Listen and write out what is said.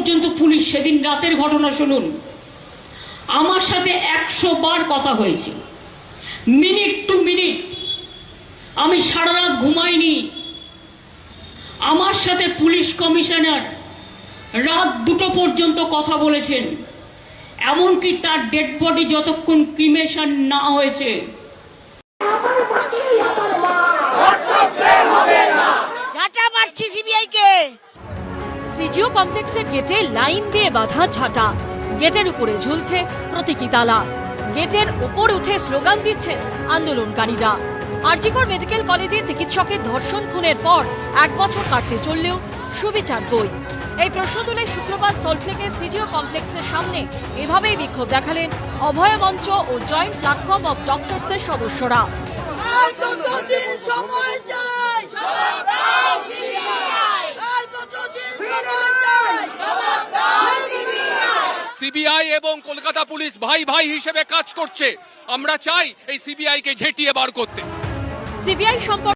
পর্যন্ত পুলিশ, সেদিন রাতের ঘটনা শুনুন, আমার সাথে 100 বার কথা হয়েছে, মিনিট টু মিনিট। আমি সারা রাত ঘুমাইনি। আমার সাথে পুলিশ কমিশনার রাত 2টো পর্যন্ত কথা বলেছেন, এমনকি তার ডেড বডি যতক্ষণ ক্রিমেশন না হয়েছে। সিজিও কমপ্লেক্সের গেটে লাইন দিয়ে বাঁধা ঝাঁটা, গেটের উপরে ঝুলছে প্রতীকী তালা, গেটের উপর উঠে স্লোগান দিচ্ছেন আন্দোলনকারীরা। আরজিকর মেডিকেল কলেজে চিকিৎসকের ধর্ষণ খুনের পর 1 বছর কাটতে চললেও সুবিচার কই? এই প্রশ্ন তুলে শুক্রবার সল্টলেকের সিজিও কমপ্লেক্সের সামনে এভাবেই বিক্ষোভ দেখালেন অভয় মঞ্চ ও জয়েন্ট প্ল্যাটফর্ম অফ ডক্টরসের সদস্যরা। সিবিআই এবং কলকাতা পুলিশ ভাই ভাই হিসেবে কাজ করছে। আমরা চাই এই সিবিআই কে ঝেঁটিয়ে বার করতে। সিবিআই সম্পর্কে